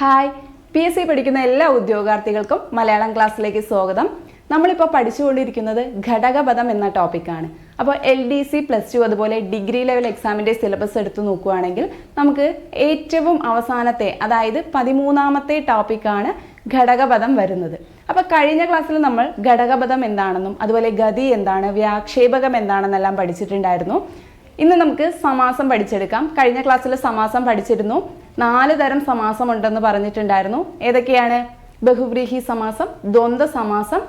Hi, PSC പഠിക്കുന്ന എല്ലാ ഉദ്യോഗാർത്ഥികൾക്കും മലയാളം ക്ലാസ്സിലേക്ക് സ്വാഗതം. നമ്മളിപ്പോൾ പഠിച്ചുകൊണ്ടിരിക്കുന്നത് ഘടകപദം എന്ന ടോപ്പിക്കാണ്. അപ്പോൾ LDC +2 അതുപോലെ ഡിഗ്രി ലെവൽ എക്സാമിൻ്റെ സിലബസ് എടുത്തു നോക്കുകയാണെങ്കിൽ നമുക്ക് ഏറ്റവും അവസാനത്തെ അതായത് 13ാമത്തെ ടോപ്പിക്കാണ് ഘടകപദം വരുന്നത്. അപ്പോൾ കഴിഞ്ഞ ക്ലാസ്സിൽ നമ്മൾ ഘടകപദം എന്താണെന്നും അതുപോലെ ഗതി എന്താണ്, വ്യാക്ഷേപകം എന്താണെന്നെല്ലാം പഠിച്ചിട്ടുണ്ടായിരുന്നു. ഇന്ന് നമുക്ക് സമാസം പഠിച്ചെടുക്കാം. കഴിഞ്ഞ ക്ലാസ്സിൽ സമാസം പഠിച്ചിരുന്നു. 4 തരം സമാസം ഉണ്ടെന്ന് പറഞ്ഞിട്ടുണ്ടായിരുന്നു. ഏതൊക്കെയാണ്? ബഹുവ്രീഹി സമാസം, ദ്വന്ദ്വ സമാസം,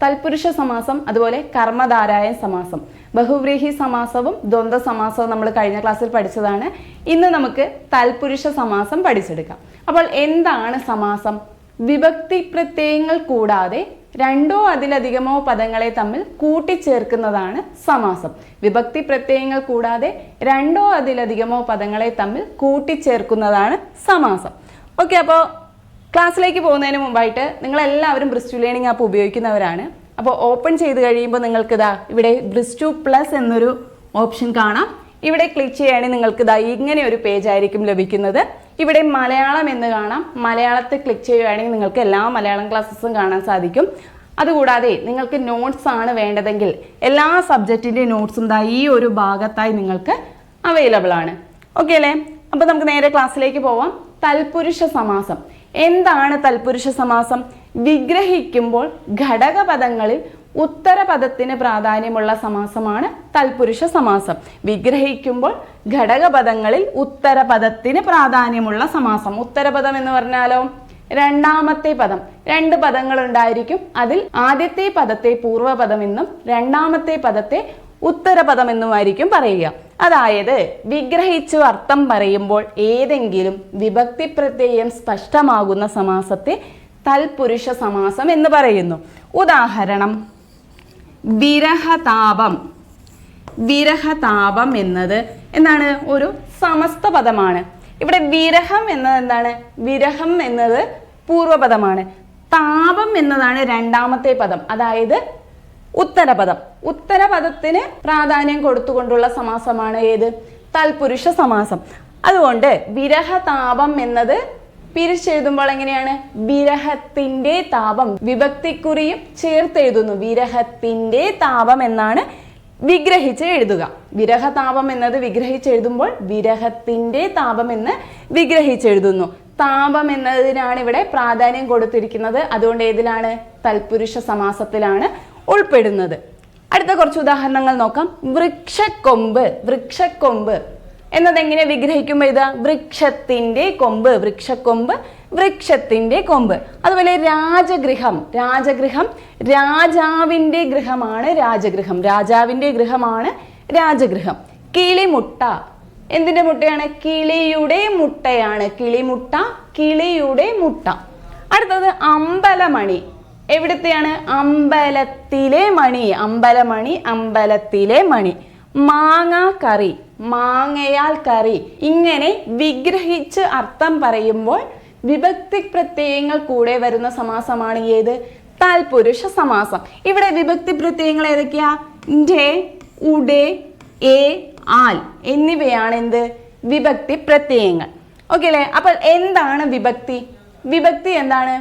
തൽപുരുഷ സമാസം, അതുപോലെ കർമ്മധാരായൻ സമാസം. ബഹുവ്രീഹി സമാസവും ദ്വന്ദ്വ സമാസവും നമ്മൾ കഴിഞ്ഞ ക്ലാസ്സിൽ പഠിച്ചതാണ്. ഇന്ന് നമുക്ക് തൽപുരുഷ സമാസം പഠിച്ചെടുക്കാം. അപ്പോൾ എന്താണ് സമാസം? വിഭക്തി പ്രത്യയങ്ങൾ കൂടാതെ രണ്ടോ അതിലധികമോ പദങ്ങളെ തമ്മിൽ കൂട്ടിച്ചേർക്കുന്നതാണ് സമാസം. വിഭക്തി പ്രത്യയങ്ങൾ കൂടാതെ രണ്ടോ അതിലധികമോ പദങ്ങളെ തമ്മിൽ കൂട്ടിച്ചേർക്കുന്നതാണ് സമാസം. ഓക്കെ, അപ്പോൾ ക്ലാസ്സിലേക്ക് പോകുന്നതിന് മുമ്പായിട്ട് നിങ്ങളെല്ലാവരും ബ്രിസ്റ്റു ലേണിംഗ് ആപ്പ് ഉപയോഗിക്കുന്നവരാണ്. അപ്പോൾ ഓപ്പൺ ചെയ്ത് കഴിയുമ്പോൾ നിങ്ങൾക്ക് ഇവിടെ ബ്രിസ്റ്റു പ്ലസ് എന്നൊരു ഓപ്ഷൻ കാണാം. ഇവിടെ ക്ലിക്ക് ചെയ്യുകയാണെങ്കിൽ നിങ്ങൾക്ക് ഇങ്ങനെ ഒരു പേജ് ആയിരിക്കും ലഭിക്കുന്നത്. ഇവിടെ മലയാളം എന്ന് കാണാം. മലയാളത്തിൽ ക്ലിക്ക് ചെയ്യുകയാണെങ്കിൽ നിങ്ങൾക്ക് എല്ലാ മലയാളം ക്ലാസ്സസും കാണാൻ സാധിക്കും. അതുകൂടാതെ നിങ്ങൾക്ക് നോട്ട്സ് ആണ് വേണ്ടതെങ്കിൽ എല്ലാ സബ്ജക്റ്റിൻ്റെ നോട്ട്സും ഈ ഒരു ഭാഗത്തായി നിങ്ങൾക്ക് അവൈലബിൾ ആണ്. ഓക്കെ അല്ലേ? അപ്പോൾ നമുക്ക് നേരെ ക്ലാസ്സിലേക്ക് പോവാം. തൽപുരുഷ സമാസം. എന്താണ് തൽപുരുഷ സമാസം? വിഗ്രഹിക്കുമ്പോൾ ഘടകപദങ്ങളിൽ ഉത്തരപദത്തിന് പ്രാധാന്യമുള്ള സമാസമാണ് തൽപുരുഷ സമാസം. വിഗ്രഹിക്കുമ്പോൾ ഘടകപദങ്ങളിൽ ഉത്തരപദത്തിന് പ്രാധാന്യമുള്ള സമാസം. ഉത്തരപദം എന്ന് പറഞ്ഞാലോ രണ്ടാമത്തെ പദം. 2 പദങ്ങൾ ഉണ്ടായിരിക്കും. അതിൽ ആദ്യത്തെ പദത്തെ പൂർവ്വപദം എന്നും രണ്ടാമത്തെ പദത്തെ ഉത്തരപദം എന്നുമായിരിക്കും പറയുക. അതായത് വിഗ്രഹിച്ചു അർത്ഥം പറയുമ്പോൾ ഏതെങ്കിലും വിഭക്തി പ്രത്യയം സ്പഷ്ടമാകുന്ന സമാസത്തെ തൽപുരുഷ സമാസം എന്ന് പറയുന്നു. ഉദാഹരണം, വിരഹതാപം. വിരഹതാപം എന്നത് എന്താണ്? ഒരു സമസ്ത പദമാണ്. ഇവിടെ വിരഹം എന്നത് എന്താണ്? വിരഹം എന്നത് പൂർവ്വപദമാണ്. താപം എന്നതാണ് രണ്ടാമത്തെ പദം, അതായത് ഉത്തരപദം. ഉത്തരപദത്തിന് പ്രാധാന്യം കൊടുത്തുകൊണ്ടുള്ള സമാസമാണ് ഏത്? തൽപുരുഷ സമാസം. അതുകൊണ്ട് വിരഹതാപം എന്നത് പിരിച്ചെഴുതുമ്പോൾ എങ്ങനെയാണ്? വിരഹത്തിന്റെ താപം. വിഭക്തിക്കുറിയും ചേർത്തെഴുതുന്നു. വിരഹത്തിന്റെ താപം എന്നാണ് വിഗ്രഹിച്ച് എഴുതുക. വിരഹതാപം എന്നത് വിഗ്രഹിച്ചെഴുതുമ്പോൾ വിരഹത്തിന്റെ താപം എന്ന് വിഗ്രഹിച്ചെഴുതുന്നു. താപം എന്നതിനാണ് ഇവിടെ പ്രാധാന്യം കൊടുത്തിരിക്കുന്നത്. അതുകൊണ്ട് ഏതിലാണ്? തൽപുരുഷ സമാസത്തിലാണ് ഉൾപ്പെടുന്നത്. അടുത്ത കുറച്ച് ഉദാഹരണങ്ങൾ നോക്കാം. വൃക്ഷക്കൊമ്പ്. വൃക്ഷക്കൊമ്പ് എന്നതെങ്ങനെ വിഗ്രഹിക്കുമ്പോൾ ഇത്? വൃക്ഷത്തിന്റെ കൊമ്പ്. വൃക്ഷക്കൊമ്പ്, വൃക്ഷത്തിന്റെ കൊമ്പ്. അതുപോലെ രാജഗൃഹം. രാജഗൃഹം രാജാവിന്റെ ഗൃഹമാണ് രാജഗൃഹം. രാജാവിന്റെ ഗൃഹമാണ് രാജഗൃഹം. കിളിമുട്ട. എന്തിന്റെ മുട്ടയാണ്? കിളിയുടെ മുട്ടയാണ്. കിളിമുട്ട, കിളിയുടെ മുട്ട. അടുത്തത് അമ്പലമണി. എവിടത്തെയാണ്? അമ്പലത്തിലെ മണി. അമ്പലമണി, അമ്പലത്തിലെ മണി. മാങ്ങ കറി, മാങ്ങയാൽ കറി. ഇങ്ങനെ വിഗ്രഹിച്ച് അർത്ഥം പറയുമ്പോൾ വിഭക്തി പ്രത്യയങ്ങൾ കൂടെ വരുന്ന സമാസമാണ് ഏത്? തൽപുരുഷ സമാസം. ഇവിടെ വിഭക്തി പ്രത്യയങ്ങൾ ഏതൊക്കെയാ? ഡേ, ഉഡേ, എ, ആൽ എന്നിവയാണ് എന്ത്? വിഭക്തി പ്രത്യയങ്ങൾ. ഓക്കെ അല്ലേ? അപ്പോൾ എന്താണ് വിഭക്തി? വിഭക്തി എന്താണ്?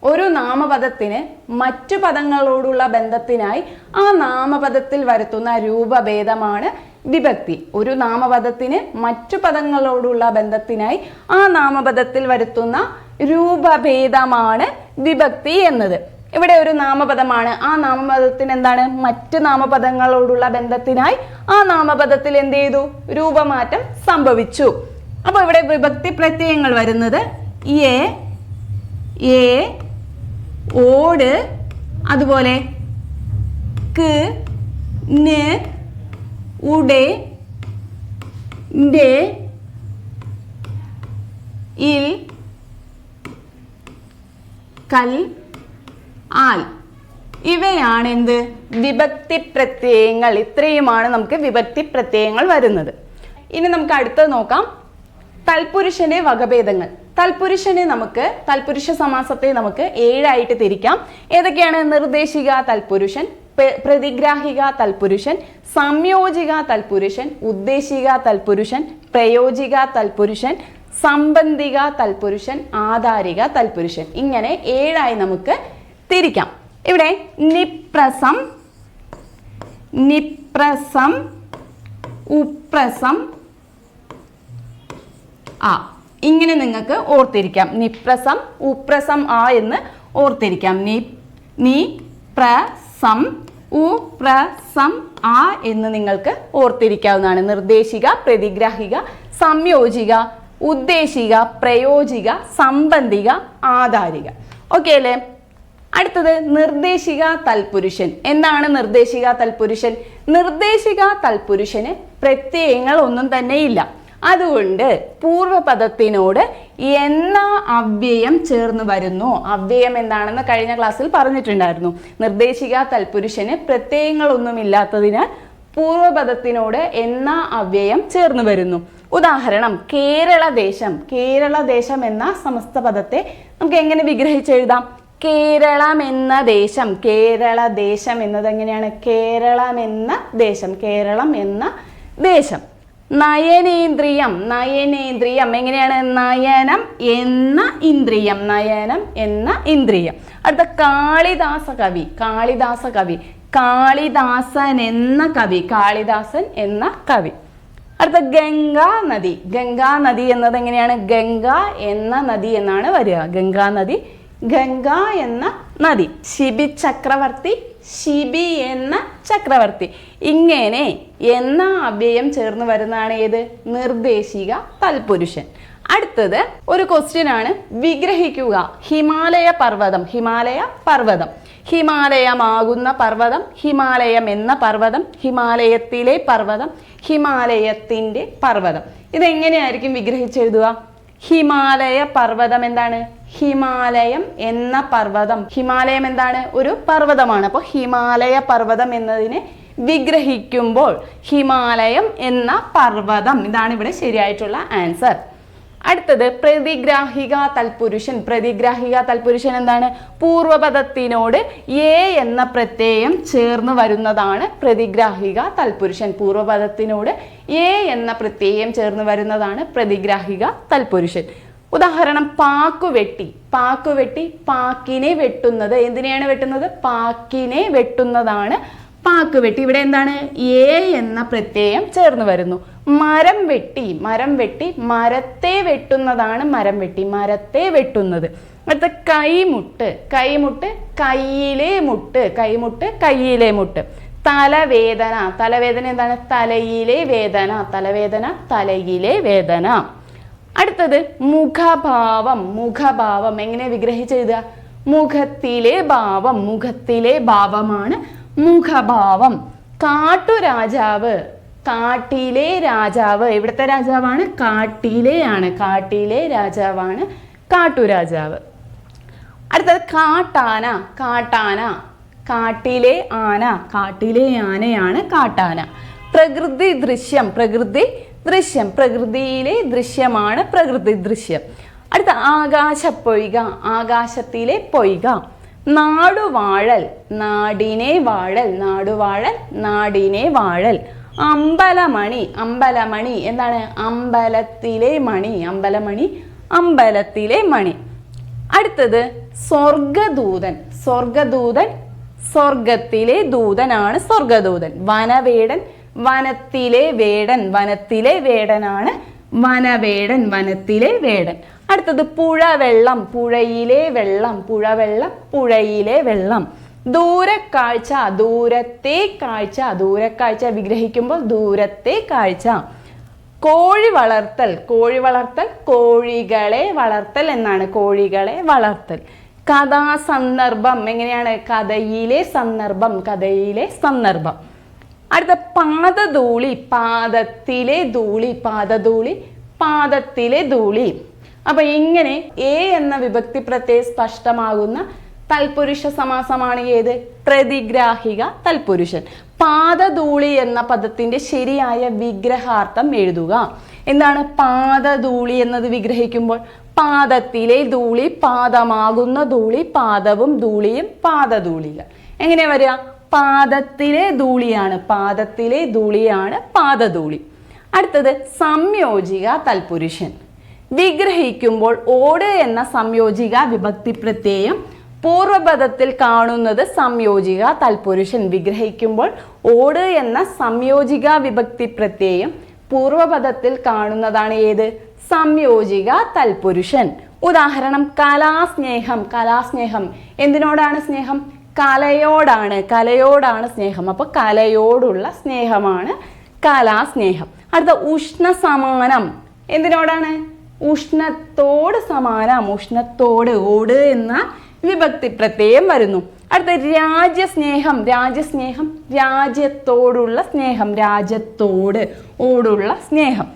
ഒരു നാമപദത്തിന് മറ്റു പദങ്ങളോടുള്ള ബന്ധത്തിനായി ആ നാമപദത്തിൽ വരുത്തുന്ന രൂപഭേദമാണ് വിഭക്തി. ഒരു നാമപദത്തിന് മറ്റു പദങ്ങളോടുള്ള ബന്ധത്തിനായി ആ നാമപദത്തിൽ വരുത്തുന്ന രൂപഭേദമാണ് വിഭക്തി എന്നത്. ഇവിടെ ഒരു നാമപദമാണ്. ആ നാമപദത്തിന് എന്താണ്? മറ്റ് നാമപദങ്ങളോടുള്ള ബന്ധത്തിനായി ആ നാമപദത്തിൽ എന്ത് ചെയ്തു? രൂപമാറ്റം സംഭവിച്ചു. അപ്പോൾ ഇവിടെ വിഭക്തി പ്രത്യയങ്ങൾ വരുന്നത് എ, എ, ഓട്, അതുപോലെ ക്ക്, ന്, ഉടേ, ഡേ, ഇൽ, കൽ, ആൽ. ഇവയാണ് എന്ത്? വിഭക്തി പ്രത്യയങ്ങൾ. ഇത്രയുമാണ് നമുക്ക് വിഭക്തി പ്രത്യയങ്ങൾ വരുന്നത്. ഇനി നമുക്ക് അടുത്തത് നോക്കാം. തൽപുരുഷന്റെ വകഭേദങ്ങൾ. തൽപുരുഷ സമാസത്തെ നമുക്ക് 7 ആയിട്ട് തിരിക്കാം. ഏതൊക്കെയാണ്? നിർദ്ദേശിക തൽപുരുഷൻ, പ്രതിഗ്രാഹിക തൽപുരുഷൻ, സംയോജിക തൽപുരുഷൻ, ഉദ്ദേശിക തൽപുരുഷൻ, പ്രയോജിക തൽപുരുഷൻ, സംബന്ധിക തൽപുരുഷൻ, ആധാരിക തൽപുരുഷൻ. ഇങ്ങനെ 7 നമുക്ക് തിരിക്കാം. ഇവിടെ നിപ്രസം, നിപ്രസം, ഉപ്രസം, ആ, ഇങ്ങനെ നിങ്ങൾക്ക് ഓർത്തിരിക്കാം. നിപ്രസം, ഉപ്രസം, ആ എന്ന് ഓർത്തിരിക്കാം. നിപ്രസം, ഉപ്രസം, ആ എന്ന് നിങ്ങൾക്ക് ഓർത്തിരിക്കാവുന്നതാണ്. നിർദ്ദേശിക, പ്രതിഗ്രാഹിക, സംയോജിക, ഉദ്ദേശിക, പ്രയോജിക, സംബന്ധിക, ആധാരിക. ഓക്കെ അല്ലേ? അടുത്തത് നിർദ്ദേശിക തൽപുരുഷൻ. എന്താണ് നിർദ്ദേശിക തൽപുരുഷൻ? നിർദ്ദേശിക തൽപുരുഷന് പ്രത്യയങ്ങൾ ഒന്നും തന്നെ ഇല്ല. അതുകൊണ്ട് പൂർവപദത്തിനോട് എന്ന അവ്യയം ചേർന്ന് വരുന്നു. അവ്യയം എന്താണെന്ന് കഴിഞ്ഞ ക്ലാസ്സിൽ പറഞ്ഞിട്ടുണ്ടായിരുന്നു. നിർദ്ദേശിക തൽപുരുഷന് പ്രത്യയങ്ങളൊന്നും ഇല്ലാത്തതിനാൽ പൂർവപദത്തിനോട് എന്ന അവ്യയം ചേർന്ന് വരുന്നു. ഉദാഹരണം കേരളദേശം. കേരളദേശം എന്ന സമസ്ത പദത്തെ നമുക്ക് എങ്ങനെ വിഗ്രഹിച്ചെഴുതാം? കേരളം എന്ന ദേശം. കേരളദേശം എന്നത് എങ്ങനെയാണ്? കേരളം എന്ന ദേശം, കേരളം എന്ന ദേശം. നയനേന്ദ്രിയം. നയനേന്ദ്രിയം എങ്ങനെയാണ്? നയനം എന്ന ഇന്ദ്രിയം, നയനം എന്ന ഇന്ദ്രിയം. അടുത്ത കാളിദാസ കവി. കാളിദാസ കവി, കാളിദാസൻ എന്ന കവി, കാളിദാസൻ എന്ന കവി. അടുത്ത ഗംഗാ നദി. ഗംഗാ നദി എന്നത് എങ്ങനെയാണ്? ഗംഗ എന്ന നദി എന്നാണ് വരിക. ഗംഗാ നദി, ഗംഗ എന്ന നദി. ശിബി ചക്രവർത്തി, ശിബി എന്ന ചക്രവർത്തി. ഇങ്ങനെ എന്ന അവ്യയം ചേർന്ന് വരുന്നതാണ് ഏത്? നിർദ്ദേശിക തൽപുരുഷൻ. അടുത്തത് ഒരു ക്വസ്റ്റ്യൻ ആണ്, വിഗ്രഹിക്കുക. ഹിമാലയ പർവ്വതം. ഹിമാലയ പർവ്വതം, ഹിമാലയമാകുന്ന പർവ്വതം, ഹിമാലയം എന്ന പർവ്വതം, ഹിമാലയത്തിലെ പർവ്വതം, ഹിമാലയത്തിൻ്റെ പർവ്വതം. ഇതെങ്ങനെയായിരിക്കും വിഗ്രഹിച്ചെഴുതുക? ഹിമാലയ പർവ്വതം എന്താണ്? ഹിമാലയം എന്ന പർവ്വതം. ഹിമാലയം എന്താണ്? ഒരു പർവ്വതമാണ്. അപ്പോൾ ഹിമാലയ പർവ്വതം എന്നതിനെ വിഗ്രഹിക്കുമ്പോൾ ഹിമാലയം എന്ന പർവ്വതം. ഇതാണ് ഇവിടെ ശരിയായിട്ടുള്ള ആൻസർ. അടുത്തത് പ്രതിഗ്രാഹിക തൽപുരുഷൻ. പ്രതിഗ്രാഹിക തൽപുരുഷൻ എന്താണ്? പൂർവപദത്തിനോട് എ എന്ന പ്രത്യയം ചേർന്ന് വരുന്നതാണ് പ്രതിഗ്രാഹിക തൽപുരുഷൻ. പൂർവപദത്തിനോട് എ എന്ന പ്രത്യയം ചേർന്ന് വരുന്നതാണ് പ്രതിഗ്രാഹിക തൽപുരുഷൻ. ഉദാഹരണം പാക്കുവെട്ടി. പാക്കുവെട്ടി, പാക്കിനെ വെട്ടുന്നത്. എന്തിനെയാണ് വെട്ടുന്നത്? പാക്കിനെ വെട്ടുന്നതാണ് പാക്കുവെട്ടി. ഇവിടെ എന്താണ്? എ എന്ന പ്രത്യയം ചേർന്ന് വരുന്നു. മരം വെട്ടി. മരം വെട്ടി, മരത്തെ വെട്ടുന്നതാണ് മരം വെട്ടി, മരത്തെ വെട്ടുന്നത്. അടുത്ത കൈമുട്ട്. കൈമുട്ട്, കയ്യിലെ മുട്ട്. കൈമുട്ട്, കയ്യിലെ മുട്ട്. തലവേദന. തലവേദന എന്താണ്? തലയിലെ വേദന. തലവേദന, തലയിലെ വേദന. അടുത്തത് മുഖഭാവം. മുഖഭാവം എങ്ങനെ വിഗ്രഹിച്ചെഴുതുക? മുഖത്തിലെ ഭാവം. മുഖത്തിലെ ഭാവമാണ് മുഖഭാവം. കാട്ടുരാജാവ്. കാട്ടിലെ രാജാവ്. ഇവിടുത്തെ രാജാവാണ്? കാട്ടിലെയാണ്. കാട്ടിലെ രാജാവാണ് കാട്ടുരാജാവ്. അടുത്തത് കാട്ടാന. കാട്ടാന, കാട്ടിലെ ആന. കാട്ടിലെ ആനയാണ് കാട്ടാന. പ്രകൃതി ദൃശ്യം. പ്രകൃതി ദൃശ്യം, പ്രകൃതിയിലെ ദൃശ്യമാണ് പ്രകൃതി ദൃശ്യം. അടുത്ത ആകാശപ്പൊയ്ക. ആകാശത്തിലെ പൊയ്ക. നാടുവാഴൽ. നാടിനെ വാഴൽ. നാടുവാഴൽ, നാടിനെ വാഴൽ. അമ്പലമണി. അമ്പലമണി എന്താണ്? അമ്പലത്തിലെ മണി. അമ്പലമണി, അമ്പലത്തിലെ മണി. അടുത്തത് സ്വർഗദൂതൻ. സ്വർഗദൂതൻ, സ്വർഗത്തിലെ ദൂതനാണ് സ്വർഗദൂതൻ. വനവേടൻ, വനത്തിലെ വേടൻ. വനത്തിലെ വേടനാണ് വനവേടൻ, വനത്തിലെ വേടൻ. അടുത്തത് പുഴവെള്ളം. പുഴയിലെ വെള്ളം. പുഴവെള്ളം, പുഴയിലെ വെള്ളം. ദൂരക്കാഴ്ച. ദൂരത്തെ കാഴ്ച. ദൂരക്കാഴ്ച വിഗ്രഹിക്കുമ്പോൾ ദൂരത്തെ കാഴ്ച. കോഴി വളർത്തൽ. കോഴി വളർത്തൽ, കോഴികളെ വളർത്തൽ എന്നാണ്. കോഴികളെ വളർത്തൽ. കഥാസന്ദർഭം എങ്ങനെയാണ്? കഥയിലെ സന്ദർഭം. കഥയിലെ സന്ദർഭം. അടുത്ത പാദധൂളി. പാദത്തിലെ ധൂളി. പാദധൂളി, പാദത്തിലെ ധൂളി. അപ്പൊ ഇങ്ങനെ എ എന്ന വിഭക്തി പ്രത്യയം സ്പഷ്ടമാകുന്ന തൽപുരുഷ സമാസമാണ് ഏത്? പ്രതിഗ്രാഹിക തൽപുരുഷൻ. പാദധൂളി എന്ന പദത്തിന്റെ ശരിയായ വിഗ്രഹാർത്ഥം എഴുതുക. എന്താണ് പാദധൂളി എന്നത്? വിഗ്രഹിക്കുമ്പോൾ പാദത്തിലെ ധൂളി, പാദമാകുന്ന ധൂളി, പാദവും ധൂളിയും പാദധൂളികൾ. എങ്ങനെ വരിക? പാദത്തിലെ ധൂളിയാണ്, പാദത്തിലെ ധൂളിയാണ് പാദധൂളി. അടുത്തത് സംയോജിക തൽപുരുഷൻ. വിഗ്രഹിക്കുമ്പോൾ ഓട് എന്ന സംയോജിക വിഭക്തി പ്രത്യയം പൂർവപദത്തിൽ കാണുന്നത് സംയോജിക തൽപുരുഷൻ. വിഗ്രഹിക്കുമ്പോൾ ഓട് എന്ന സംയോജിക വിഭക്തി പ്രത്യയം പൂർവപദത്തിൽ കാണുന്നതാണ് ഏത്? സംയോജിക തൽപുരുഷൻ. ഉദാഹരണം കലാസ്നേഹം. കലാസ്നേഹം എന്തിനോടാണ് സ്നേഹം? കലയോടാണ്. കലയോടാണ് സ്നേഹം. അപ്പൊ കലയോടുള്ള സ്നേഹമാണ് കലാസ്നേഹം. അടുത്ത ഉഷ്ണസമാനം എന്തിനോടാണ്? ഉഷ്ണത്തോട് സമാനം. ഉഷ്ണത്തോട് ഓട് എന്ന വിഭക്തി പ്രത്യയം വരുന്നു. അടുത്ത രാജ്യസ്നേഹം. രാജ്യസ്നേഹം രാജ്യത്തോടുള്ള സ്നേഹം. രാജ്യത്തോട് ഓടുള്ള സ്നേഹം.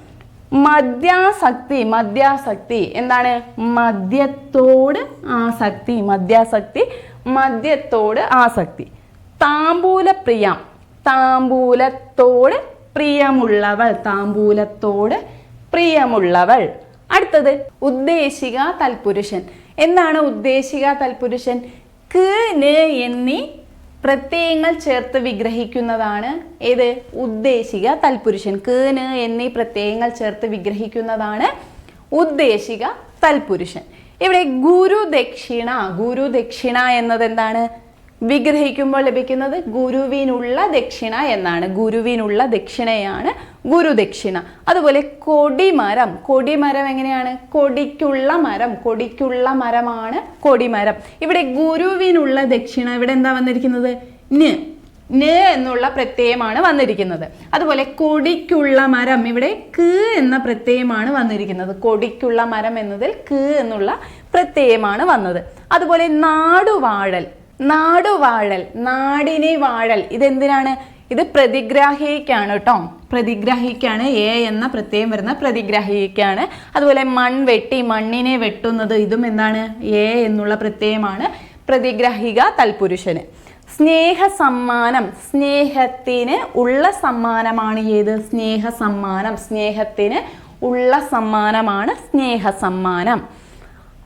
മദ്യാസക്തി. മദ്യാസക്തി എന്താണ്? മദ്യത്തോട് ആസക്തി. മദ്യാസക്തി മദ്യത്തോട് ആസക്തി. താമ്പൂലപ്രിയം. താമ്പൂലത്തോട് പ്രിയമുള്ളവൾ. താമ്പൂലത്തോട് പ്രിയമുള്ളവൾ. അടുത്തത് ഉദ്ദേശിക തൽപുരുഷൻ. എന്താണ് ഉദ്ദേശിക തൽപുരുഷൻ? ക്ക്, ന് എന്നീ പ്രത്യയങ്ങൾ ചേർത്ത് വിഗ്രഹിക്കുന്നതാണ് ഏത്? ഉദ്ദേശിക തൽപുരുഷൻ. ക്ക്, ന് എന്നീ പ്രത്യയങ്ങൾ ചേർത്ത് വിഗ്രഹിക്കുന്നതാണ് ഉദ്ദേശിക തൽപുരുഷൻ. ഇവിടെ ഗുരുദക്ഷിണ. ഗുരുദക്ഷിണ എന്നത് എന്താണ്? വിഗ്രഹിക്കുമ്പോൾ ലഭിക്കുന്നത് ഗുരുവിനുള്ള ദക്ഷിണ എന്നാണ്. ഗുരുവിനുള്ള ദക്ഷിണയാണ് ഗുരുദക്ഷിണ. അതുപോലെ കൊടിമരം. കൊടിമരം എങ്ങനെയാണ്? കൊടിക്കുള്ള മരം. കൊടിക്കുള്ള മരമാണ് കൊടിമരം. ഇവിടെ ഗുരുവിനുള്ള ദക്ഷിണ ഇവിടെ എന്താ വന്നിരിക്കുന്നത്? ന്. ന് എന്നുള്ള പ്രത്യയമാണ് വന്നിരിക്കുന്നത്. അതുപോലെ കൊടിക്കുള്ള മരം ഇവിടെ ക്ക് എന്ന പ്രത്യയമാണ് വന്നിരിക്കുന്നത്. കൊടിക്കുള്ള മരം എന്നതിൽ ക്ക് എന്നുള്ള പ്രത്യയമാണ് വന്നത്. അതുപോലെ നാടുവാഴൽ. നാടുവാഴൽ, നാടിനെ വാഴൽ, ഇതെന്തിനാണ്? ഇത് പ്രതിഗ്രാഹിക്കാണ് കേട്ടോ. പ്രതിഗ്രാഹിക്കാണ്. എ എന്ന പ്രത്യയം വരുന്ന പ്രതിഗ്രാഹിക്കാണ്. അതുപോലെ മൺവെട്ടി, മണ്ണിനെ വെട്ടുന്നത്, ഇതും എന്താണ്? എ എന്നുള്ള പ്രത്യയമാണ് പ്രതിഗ്രാഹിക തൽപുരുഷന്. സ്നേഹസമ്മാനം. സ്നേഹത്തിന് ഉള്ള സമ്മാനമാണ് ഏത്? സ്നേഹസമ്മാനം. സ്നേഹത്തിന് ഉള്ള സമ്മാനമാണ് സ്നേഹസമ്മാനം.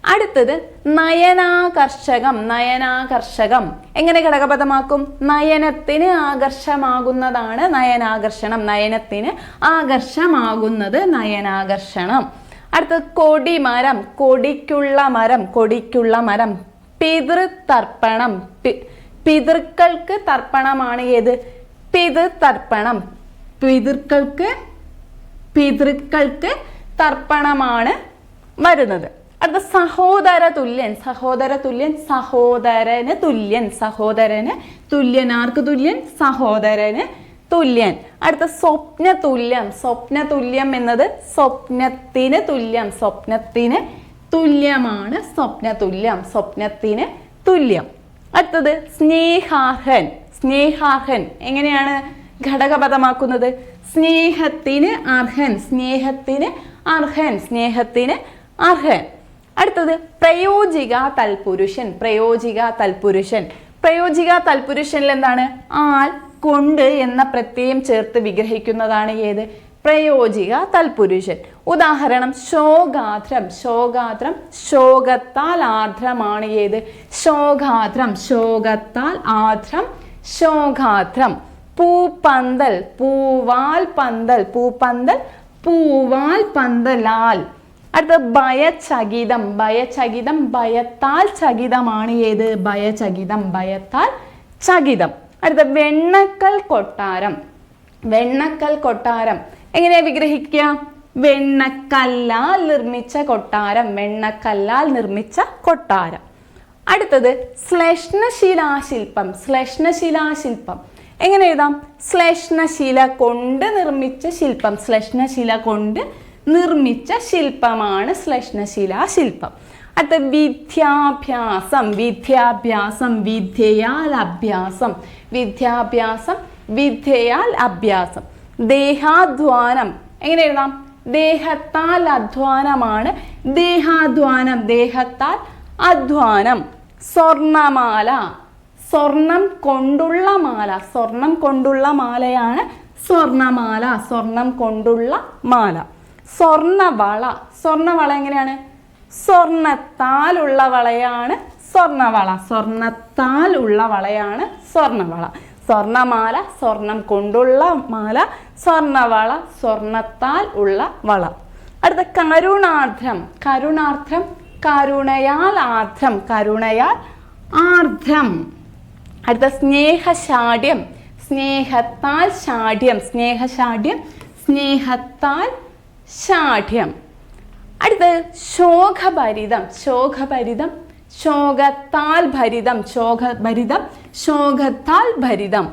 അടുത്തത് നയനാകർഷകം. നയനാകർഷകം എങ്ങനെ ഘടകപദമാക്കും? നയനത്തിന് ആകർഷമാകുന്നതാണ് നയനാകർഷണം. നയനത്തിന് ആകർഷമാകുന്നത് നയനാകർഷണം. അടുത്തത് കൊടിമരം. കൊടിക്കുള്ള മരം. കൊടിക്കുള്ള മരം. പിതൃതർപ്പണം. പിതൃക്കൾക്ക് തർപ്പണമാണ് ഏത്? പിതൃതർപ്പണം. പിതൃക്കൾക്ക് തർപ്പണമാണ് വരുന്നത്. അടുത്ത സഹോദര തുല്യൻ. സഹോദര തുല്യൻ സഹോദരന് തുല്യൻ. സഹോദരന് തുല്യൻ. ആർക്ക് തുല്യൻ? സഹോദരന് തുല്യൻ. അടുത്ത സ്വപ്ന തുല്യം. സ്വപ്ന തുല്യം എന്നത് സ്വപ്നത്തിന് തുല്യം. സ്വപ്നത്തിന് തുല്യമാണ് സ്വപ്ന തുല്യം. സ്വപ്നത്തിന് തുല്യം. അടുത്തത് സ്നേഹാർഹൻ. സ്നേഹാർഹൻ എങ്ങനെയാണ് ഘടകപദമാക്കുന്നത്? സ്നേഹത്തിന് അർഹൻ. സ്നേഹത്തിന് അർഹൻ. സ്നേഹത്തിന് അർഹൻ. അടുത്തത് പ്രയോജിക തൽപുരുഷൻ. പ്രയോജിക തൽപുരുഷൻ. പ്രയോജിക തൽപുരുഷനിൽ എന്താണ്? ആൽ, കൊണ്ട് എന്ന പ്രത്യയം ചേർത്ത് വിഗ്രഹിക്കുന്നതാണ് ഏത്? പ്രയോജിക തൽപുരുഷൻ. ഉദാഹരണം ശോകാദ്രം. ശോകാദ്രം ശോകത്താൽ ആർദ്രമാണ് ഏത്? ശോകാദ്രം. ശോകത്താൽ ആർദ്രം ശോകാദ്രം. പൂപ്പന്തൽ. പൂവാൽ പന്തൽ. പൂപ്പന്തൽ പൂവാൽ പന്തലാൽ. അടുത്ത ഭയചകിതം. ഭയചകിതം ഭയത്താൽ ചകിതമാണ് ഏത്? ഭയചകിതം. ഭയത്താൽ ചകിതം. അടുത്ത വെണ്ണക്കൽ കൊട്ടാരം. വെണ്ണക്കൽ കൊട്ടാരം എങ്ങനെയാ വിഗ്രഹിക്കുക? വെണ്ണക്കല്ലാൽ നിർമ്മിച്ച കൊട്ടാരം. വെണ്ണക്കല്ലാൽ നിർമ്മിച്ച കൊട്ടാരം. അടുത്തത് ശ്ലേഷ്ണശിലാശില്പം. ശ്ലേഷ്ണശിലാശില്പം എങ്ങനെ എഴുതാം? ശ്ലേഷ്ണശില കൊണ്ട് നിർമ്മിച്ച ശില്പം. ശ്ലേഷ്ണശില കൊണ്ട് നിർമ്മിച്ച ശില്പമാണ് ശ്ലേഷ്ണശിലാശില്പം. അടുത്ത വിദ്യാഭ്യാസം. വിദ്യാഭ്യാസം വിദ്യയാൽ അഭ്യാസം. വിദ്യാഭ്യാസം വിദ്യയാൽ അഭ്യാസം. ദേഹാധ്വാനം എങ്ങനെ എഴുതാം? ദേഹത്താൽ അധ്വാനമാണ് ദേഹാധ്വാനം. ദേഹത്താൽ അധ്വാനം. സ്വർണമാല. സ്വർണം കൊണ്ടുള്ള മാല. സ്വർണം കൊണ്ടുള്ള മാലയാണ് സ്വർണമാല. സ്വർണം കൊണ്ടുള്ള മാല. സ്വർണവള. സ്വർണവള എങ്ങനെയാണ്? സ്വർണത്താൽ ഉള്ള വളയാണ് സ്വർണവള. സ്വർണത്താൽ ഉള്ള വളയാണ് സ്വർണവള. സ്വർണമാല സ്വർണം കൊണ്ടുള്ള മാല. സ്വർണവള സ്വർണത്താൽ ഉള്ള വള. അടുത്ത കരുണാർദ്രം. കരുണാർദ്രം, കരുണയാൽ ആർദ്രം, കരുണയാൽ ആർദ്രം. അടുത്ത സ്നേഹശാഠ്യം. സ്നേഹത്താൽ ശാഠ്യം, സ്നേഹശാഠ്യം, സ്നേഹത്താൽ ശാഠ്യം. അടുത്തത് ശോകഭരിതം. ശോകഭരിതം, ശോകത്താൽ ഭരിതം, ശോകഭരിതം, ശോകത്താൽ ഭരിതം.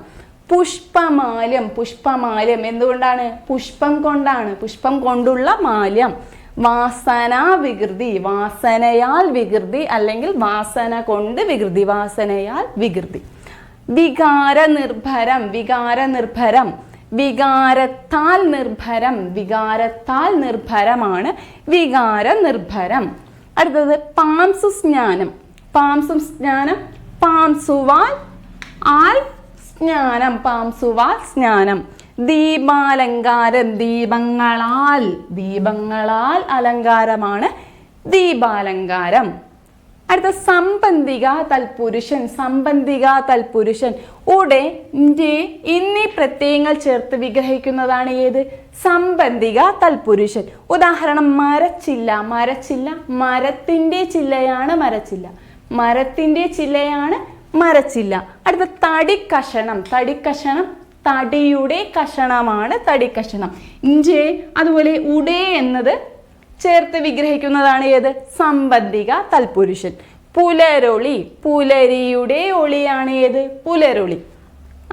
പുഷ്പമാല്യം. പുഷ്പമാല്യം എന്തുകൊണ്ടാണ്? പുഷ്പം കൊണ്ടാണ്, പുഷ്പം കൊണ്ടുള്ള മാല്യം. വാസനാ വികൃതി, വാസനയാൽ വികൃതി അല്ലെങ്കിൽ വാസന കൊണ്ട് വികൃതി, വാസനയാൽ വികൃതി. വികാര നിർഭരം. വികാര നിർഭരം, വികാരത്താൽ നിർഭരം, വികാരത്താൽ നിർഭരമാണ് വികാര നിർഭരം. അടുത്തത് പാംസുസ്നാനം. പാംസുസ്നാനം, പാംസുവാൽ ആൽ സ്നാനം, പാംസുവാൽ സ്നാനം. ദീപാലങ്കാരം. ദീപങ്ങളാൽ, ദീപങ്ങളാൽ അലങ്കാരമാണ് ദീപാലങ്കാരം. അടുത്ത സംബന്ധിക തൽപുരുഷൻ. സംബന്ധിക തൽപുരുഷൻ ഉടെ എന്നീ പ്രത്യയങ്ങൾ ചേർത്ത് വിഗ്രഹിക്കുന്നതാണ് ഏത്? സംബന്ധിക തൽപുരുഷൻ. ഉദാഹരണം മരച്ചില്ല. മരച്ചില്ല, മരത്തിന്റെ ചില്ലയാണ് മരച്ചില്ല, മരത്തിന്റെ ചില്ലയാണ് മരച്ചില്ല. അടുത്ത തടിക്കഷണം. തടിക്കഷണം, തടിയുടെ കഷണമാണ് തടിക്കഷണം. അതുപോലെ ഉടേ എന്നത് ചേർത്ത് വിഗ്രഹിക്കുന്നതാണ് ഏത്? സംബന്ധിക തൽപുരുഷൻ. പുലരൊളി. പുലരിയുടെ ഒളിയാണ് ഏത്? പുലരൊളി.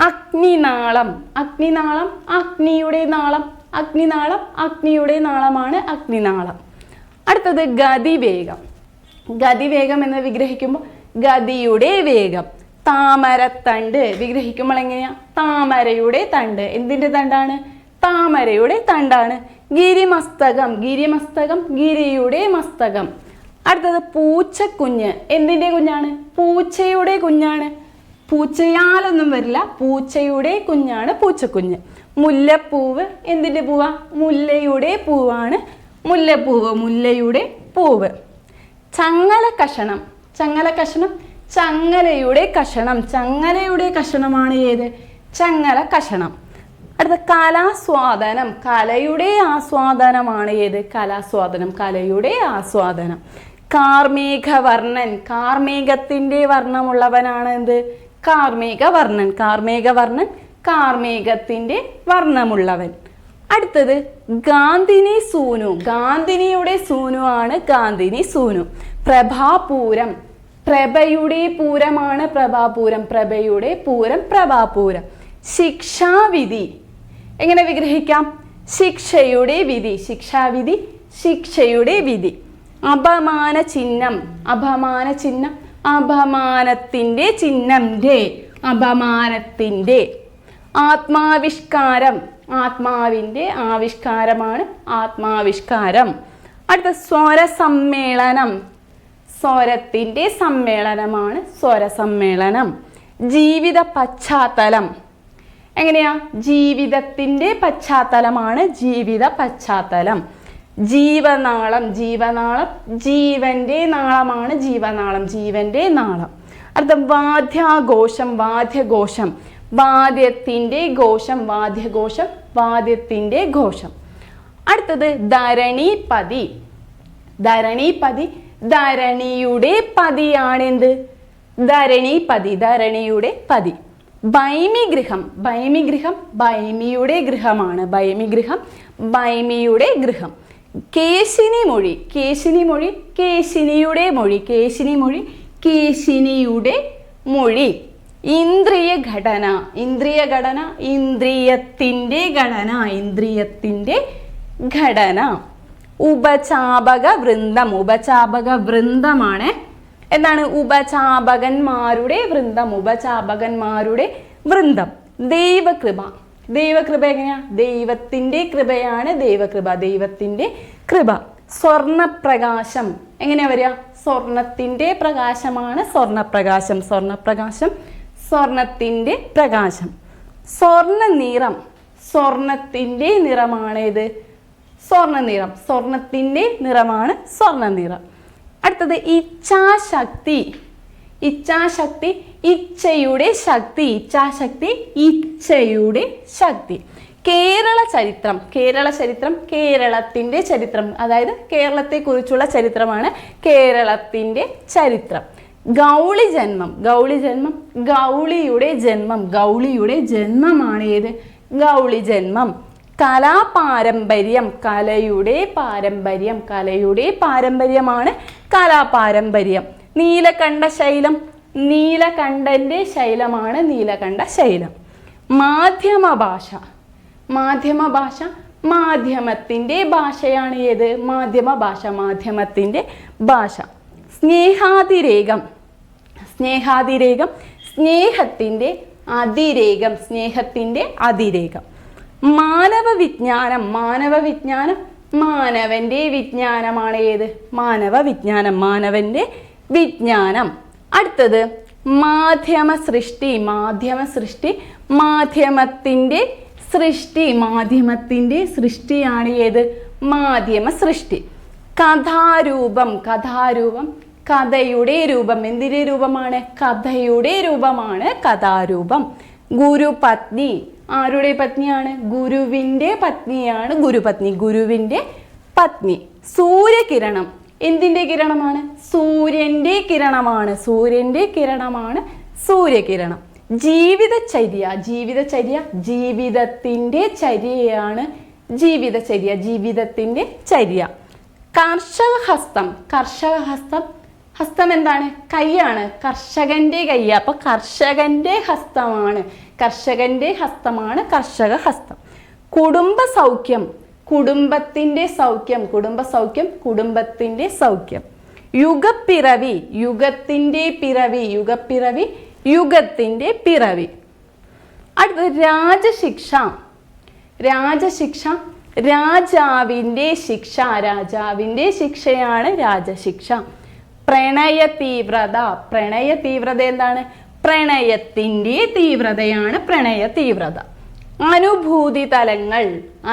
അഗ്നിനാളം. അഗ്നിനാളം, അഗ്നിയുടെ നാളം, അഗ്നിനാളം, അഗ്നിയുടെ നാളമാണ് അഗ്നിനാളം. അടുത്തത് ഗതിവേഗം. ഗതിവേഗം എന്ന് വിഗ്രഹിക്കുമ്പോൾ ഗതിയുടെ വേഗം. താമരത്തണ്ട് വിഗ്രഹിക്കുമ്പോൾ എങ്ങനെയാ? താമരയുടെ തണ്ട്. എന്തിൻ്റെ തണ്ടാണ്? താമരയുടെ തണ്ടാണ്. ഗിരിമസ്തകം. ഗിരിമസ്തകം, ഗിരിയുടെ മസ്തകം. അടുത്തത് പൂച്ചക്കുഞ്ഞ്. എന്തിൻ്റെ കുഞ്ഞാണ്? പൂച്ചയുടെ കുഞ്ഞാണ്. പൂച്ചയാലൊന്നും വരില്ല, പൂച്ചയുടെ കുഞ്ഞാണ് പൂച്ചക്കുഞ്ഞ്. മുല്ലപ്പൂവ്. എന്തിൻ്റെ പൂവാ? മുല്ലയുടെ പൂവാണ് മുല്ലപ്പൂവ്, മുല്ലയുടെ പൂവ്. ചങ്ങല കഷണം. ചങ്ങല കഷണം, ചങ്ങലയുടെ കഷണം, ചങ്ങലയുടെ കഷണമാണ് ഏത്? ചങ്ങല കഷണം. അടുത്ത കലാസ്വാദനം. കലയുടെ ആസ്വാദനമാണ് ഏത്? കലാസ്വാദനം, കലയുടെ ആസ്വാദനം. കാർമേഘവർണ്ണൻ. കാർമേഘത്തിന്റെ വർണ്ണമുള്ളവനാണ് എന്ത്? കാർമേഘവർണ്ണൻ. കാർമേഘവർണ്ണൻ, കാർമേഘത്തിന്റെ വർണ്ണമുള്ളവൻ. അടുത്തത് ഗാന്ധിനി സൂനു. ഗാന്ധിനിയുടെ സൂനു ആണ് ഗാന്ധിനി സൂനു. പ്രഭാപൂരം. പ്രഭയുടെ പൂരമാണ് പ്രഭാപൂരം, പ്രഭയുടെ പൂരം പ്രഭാപൂരം. ശിക്ഷാവിധി. എങ്ങനെ വിഗ്രഹിക്കാം? ശിക്ഷയുടെ വിധി, ശിക്ഷാവിധി, ശിക്ഷയുടെ വിധി. അപമാന ചിഹ്നം. അപമാന ചിഹ്നം, അപമാനത്തിൻ്റെ ചിഹ്നം രേ, അപമാനത്തിൻ്റെ. ആത്മാവിഷ്കാരം. ആത്മാവിൻ്റെ ആവിഷ്കാരമാണ് ആത്മാവിഷ്കാരം. അടുത്ത സ്വരസമ്മേളനം. സ്വരത്തിൻ്റെ സമ്മേളനമാണ് സ്വരസമ്മേളനം. ജീവിത പശ്ചാത്തലം. എങ്ങനെയാ? ജീവിതത്തിൻ്റെ പശ്ചാത്തലമാണ് ജീവിത പശ്ചാത്തലം. ജീവനാളം. ജീവനാളം, ജീവന്റെ നാളമാണ് ജീവനാളം, ജീവന്റെ നാളം. അടുത്ത വാദ്യാഘോഷം. വാദ്യഘോഷം, വാദ്യത്തിൻ്റെ ഘോഷം, വാദ്യഘോഷം, വാദ്യത്തിൻ്റെ ഘോഷം. അടുത്തത് ധരണീപതി. ധരണീപതി, ധരണിയുടെ പതിയാണെന്ത്? ധരണീപതി, ധരണിയുടെ പതി. ഭൈമിഗൃഹം. ഭൈമിഗൃഹം, ഭൈമിയുടെ ഗൃഹമാണ്, ഭൈമിഗൃഹം, ഭൈമിയുടെ ഗൃഹം. കേശിനി മൊഴി. കേശിനി മൊഴി, കേശിനിയുടെ മൊഴി, കേശിനി മൊഴി, കേശിനിയുടെ മൊഴി. ഇന്ദ്രിയ ഘടന. ഇന്ദ്രിയ ഘടന, ഇന്ദ്രിയത്തിൻ്റെ ഘടന, ഇന്ദ്രിയത്തിൻ്റെ ഘടന. ഉപചാപക വൃന്ദം. ഉപചാപക വൃന്ദമാണ് എന്താണ്? ഉപചാപകന്മാരുടെ വൃന്ദം, ഉപചാപകന്മാരുടെ വൃന്ദം. ദൈവകൃപ. ദൈവകൃപ എങ്ങനെയാ? ദൈവത്തിൻ്റെ കൃപയാണ് ദൈവകൃപ, ദൈവത്തിൻ്റെ കൃപ. സ്വർണപ്രകാശം. എങ്ങനെയാ വരിക? സ്വർണത്തിൻ്റെ പ്രകാശമാണ് സ്വർണപ്രകാശം, സ്വർണപ്രകാശം, സ്വർണത്തിൻ്റെ പ്രകാശം. സ്വർണ്ണ നിറം. സ്വർണത്തിൻ്റെ നിറമാണ് ഇത്? സ്വർണ്ണ നിറം, സ്വർണത്തിൻ്റെ നിറമാണ് സ്വർണ്ണ നിറം. അടുത്തത് ഇച്ഛാശക്തി. ഇച്ഛാശക്തി, ഇച്ഛയുടെ ശക്തി, ഇച്ഛാശക്തി, ഇച്ഛയുടെ ശക്തി. കേരള ചരിത്രം, കേരള ചരിത്രം കേരളത്തിൻ്റെ ചരിത്രം, അതായത് കേരളത്തെക്കുറിച്ചുള്ള ചരിത്രമാണ് കേരളത്തിൻ്റെ ചരിത്രം. ഗൗളി ജന്മം, ഗൗളി ജന്മം ഗൗളിയുടെ ജന്മം, ഗൗളിയുടെ ജന്മമാണ് ഏത്? ഗൗളി ജന്മം. കലാപാരമ്പര്യം, കലയുടെ പാരമ്പര്യം, കലയുടെ പാരമ്പര്യമാണ് കലാപാരമ്പര്യം. നീലകണ്ഠ ശൈലം, നീലകണ്ഠൻ്റെ ശൈലമാണ് നീലകണ്ഠ ശൈലം. മാധ്യമ ഭാഷ, മാധ്യമ ഭാഷ മാധ്യമത്തിൻ്റെ ഭാഷയാണ് ഏത്? മാധ്യമ ഭാഷ, മാധ്യമത്തിൻ്റെ ഭാഷ. സ്നേഹാതിരേകം, സ്നേഹാതിരേകം സ്നേഹത്തിൻ്റെ അതിരേകം, സ്നേഹത്തിൻ്റെ അതിരേകം. മാനവ വിജ്ഞാനം, മാനവ വിജ്ഞാനം മാനവൻ്റെ വിജ്ഞാനമാണ് ഏത്? മാനവ വിജ്ഞാനം, മാനവൻ്റെ വിജ്ഞാനം. അടുത്തത് മാധ്യമ സൃഷ്ടി, മാധ്യമ സൃഷ്ടി മാധ്യമത്തിൻ്റെ സൃഷ്ടി, മാധ്യമത്തിൻ്റെ സൃഷ്ടിയാണ് ഏത്? മാധ്യമ സൃഷ്ടി. കഥാരൂപം, കഥാരൂപം കഥയുടെ രൂപം, എന്തിൻ്റെ രൂപമാണ്? കഥയുടെ രൂപമാണ് കഥാരൂപം. ഗുരുപത്നി, ആരുടെ പത്നിയാണ്? ഗുരുവിൻ്റെ പത്നിയാണ് ഗുരുപത്നി, ഗുരുവിൻ്റെ പത്നി. സൂര്യകിരണം, എന്തിൻ്റെ കിരണമാണ്? സൂര്യൻ്റെ കിരണമാണ്, സൂര്യൻ്റെ കിരണമാണ് സൂര്യകിരണം. ജീവിതചര്യ, ജീവിതചര്യ ജീവിതത്തിൻ്റെ ചര്യയാണ് ജീവിതചര്യ, ജീവിതത്തിൻ്റെ ചര്യ. കർഷകഹസ്തം, കർഷകഹസ്തം ഹസ്തം എന്താണ്? കൈയാണ്, കർഷകൻ്റെ കൈ. അപ്പോൾ കർഷകൻ്റെ ഹസ്തമാണ്, കർഷകൻ്റെ ഹസ്തമാണ് കർഷകഹസ്തം. കുടുംബ സൗഖ്യം, കുടുംബത്തിൻ്റെ സൗഖ്യം, കുടുംബ സൗഖ്യം കുടുംബത്തിൻ്റെ സൗഖ്യം. യുഗപ്പിറവി, യുഗത്തിൻ്റെ പിറവി, യുഗപ്പിറവി യുഗത്തിൻ്റെ പിറവി. അടുത്തത് രാജശിക്ഷ, രാജശിക്ഷ രാജാവിൻ്റെ ശിക്ഷ, രാജാവിൻ്റെ ശിക്ഷയാണ് രാജശിക്ഷ. പ്രണയ തീവ്രത, പ്രണയ തീവ്രത എന്താണ്? പ്രണയത്തിൻ്റെ തീവ്രതയാണ് പ്രണയ തീവ്രത. അനുഭൂതി തലങ്ങൾ,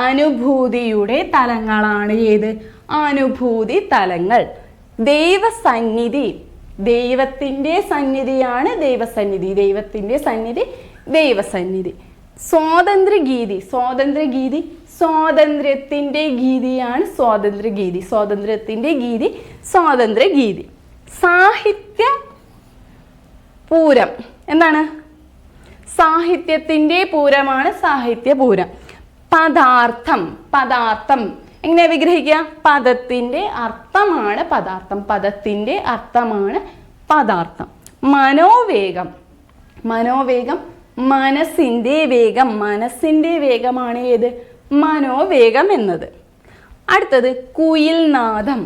അനുഭൂതിയുടെ തലങ്ങളാണ് ഏത്? അനുഭൂതി തലങ്ങൾ. ദൈവസന്നിധി, ദൈവത്തിൻ്റെ സന്നിധിയാണ് ദൈവസന്നിധി, ദൈവത്തിൻ്റെ സന്നിധി ദൈവസന്നിധി. സ്വാതന്ത്ര്യഗീതി, സ്വാതന്ത്ര്യഗീതി സ്വാതന്ത്ര്യത്തിൻ്റെ ഗീതിയാണ് സ്വാതന്ത്ര്യഗീതി, സ്വാതന്ത്ര്യത്തിൻ്റെ ഗീതി സ്വാതന്ത്ര്യഗീതി. സാഹിത്യ പൂരം എന്താണ്? സാഹിത്യത്തിൻ്റെ പൂരമാണ് സാഹിത്യപൂരം. പദാർത്ഥം, പദാർത്ഥം എങ്ങനെ വിഗ്രഹിക്കുക? പദത്തിൻ്റെ അർത്ഥമാണ് പദാർത്ഥം, പദത്തിൻ്റെ അർത്ഥമാണ് പദാർത്ഥം. മനോവേഗം, മനോവേഗം മനസ്സിൻ്റെ വേഗം, മനസ്സിൻ്റെ വേഗമാണ് ഏത്? മനോവേഗം എന്നത്. അടുത്തത് കുയിൽനാദം,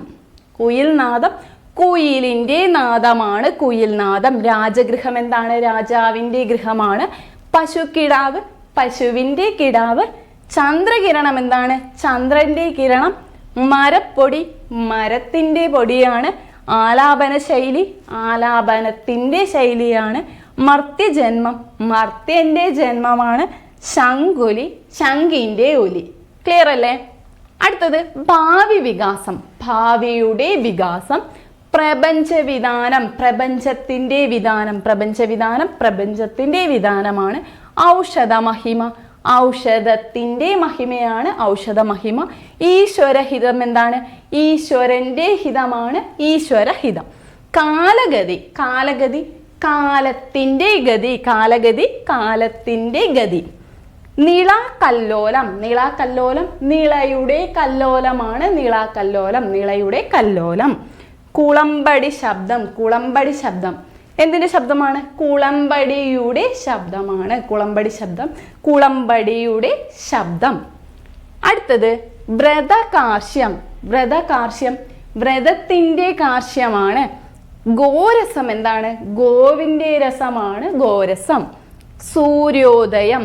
കുയിൽനാദം കുയിലിൻ്റെ നാദമാണ് കുയിൽനാദം. രാജഗൃഹം എന്താണ്? രാജാവിൻ്റെ ഗൃഹമാണ്. പശുക്കിടാവ്, പശുവിൻ്റെ കിടാവ്. ചന്ദ്രകിരണം എന്താണ്? ചന്ദ്രൻ്റെ കിരണം. മരപ്പൊടി, മരത്തിൻ്റെ പൊടിയാണ്. ആലാപന ശൈലി, ആലാപനത്തിൻ്റെ ശൈലിയാണ്. മർത്യജന്മം, മർത്യൻ്റെ ജന്മമാണ്. ശംഖുലി, ശംഖിൻ്റെ ഒലി. ക്ലിയർ അല്ലേ? അടുത്തത് ഭാവി വികാസം, ഭാവിയുടെ വികാസം. പ്രപഞ്ചവിധാനം, പ്രപഞ്ചത്തിൻ്റെ വിധാനം, പ്രപഞ്ചവിധാനം പ്രപഞ്ചത്തിൻ്റെ വിധാനമാണ്. ഔഷധമഹിമ, ഔഷധത്തിൻ്റെ മഹിമയാണ് ഔഷധമഹിമ. ഈശ്വരഹിതം എന്താണ്? ഈശ്വരൻ്റെ ഹിതമാണ് ഈശ്വരഹിതം. കാലഗതി, കാലഗതി കാലത്തിൻ്റെ ഗതി, കാലഗതി കാലത്തിൻ്റെ ഗതി. നിളാകല്ലോലം, നിളാകല്ലോലം നിളയുടെ കല്ലോലമാണ് നിളാകല്ലോലം, നിളയുടെ കല്ലോലം. കുളമ്പടി ശബ്ദം, കുളമ്പടി ശബ്ദം എന്തിൻ്റെ ശബ്ദമാണ്? കുളമ്പടിയുടെ ശബ്ദമാണ്, കുളമ്പടി ശബ്ദം കുളമ്പടിയുടെ ശബ്ദം. അടുത്തത് വ്രതകാർഷ്യം, വ്രതകാർഷ്യം വ്രതത്തിൻ്റെ കാർഷ്യമാണ്. ഗോരസം എന്താണ്? ഗോവിൻ്റെ രസമാണ് ഗോരസം. സൂര്യോദയം,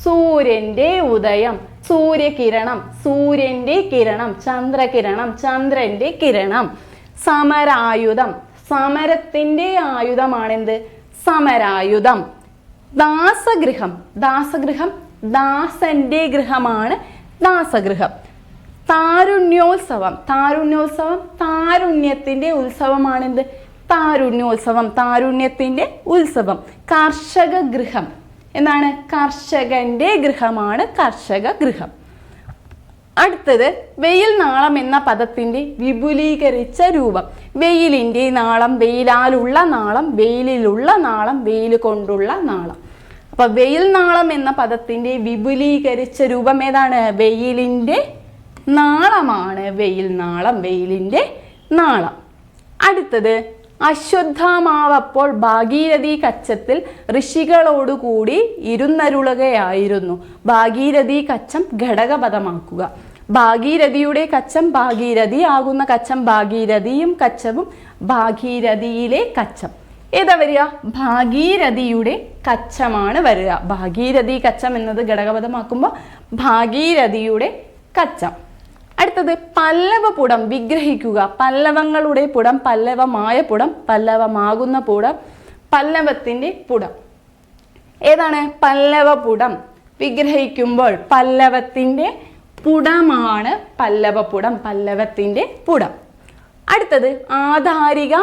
സൂര്യൻ്റെ ഉദയം. സൂര്യകിരണം, സൂര്യൻ്റെ കിരണം. ചന്ദ്രകിരണം, ചന്ദ്രൻ്റെ കിരണം. സമരായുധം, സമരത്തിൻ്റെ ആയുധമാണെന്ത്? സമരായുധം. ദാസഗൃഹം, ദാസഗൃഹം ദാസന്റെ ഗൃഹമാണ് ദാസഗൃഹം. താരുണ്യോത്സവം, താരുണ്യോത്സവം താരുണ്യത്തിൻ്റെ ഉത്സവമാണെന്ത്? താരുണ്യോത്സവം, താരുണ്യത്തിൻ്റെ ഉത്സവം. കർഷക ഗൃഹം എന്താണ്? കർഷകന്റെ ഗൃഹമാണ് കർഷക ഗൃഹം. അടുത്തത് വെയിൽ നാളം എന്ന പദത്തിന്റെ വിപുലീകരിച്ച രൂപം. വെയിലിന്റെ നാളം, വെയിലാലുള്ള നാളം, വെയിലിലുള്ള നാളം, വെയിൽ കൊണ്ടുള്ള നാളം. അപ്പൊ വെയിൽ നാളം എന്ന പദത്തിന്റെ വിപുലീകരിച്ച രൂപം ഏതാണ്? വെയിലിന്റെ നാളമാണ്. വെയിൽ നാളം, വെയിലിന്റെ നാളം. അടുത്തത് അശ്വത്ഥാമാവപ്പോൾ ഭാഗീരഥി കച്ചത്തിൽ ഋഷികളോടുകൂടി ഇരുന്നരുളുകയായിരുന്നു. ഭാഗീരഥി കച്ചം ഘടകപദമാക്കുക. ഭാഗീരഥിയുടെ കച്ചം, ഭാഗീരഥി ആകുന്ന കച്ചം, ഭാഗീരഥിയും കച്ചവും, ഭാഗീരഥിയിലെ കച്ചം. ഏതാ വരിക? ഭാഗീരഥിയുടെ കച്ചമാണ് വരിക. ഭാഗീരഥി കച്ചം എന്നത് ഘടകപദമാക്കുമ്പോൾ ഭാഗീരഥിയുടെ കച്ചം. അടുത്തത് പല്ലവപുടം വിഗ്രഹിക്കുക. പല്ലവങ്ങളുടെ പുടം, പല്ലവമായ പുടം, പല്ലവമാകുന്ന പുടം, പല്ലവത്തിന്റെ പുടം. ഏതാണ്? പല്ലവപുടം വിഗ്രഹിക്കുമ്പോൾ പല്ലവത്തിന്റെ പുടമാണ് പല്ലവപുടം, പല്ലവത്തിന്റെ പുടം. അടുത്തത് ആധാരിക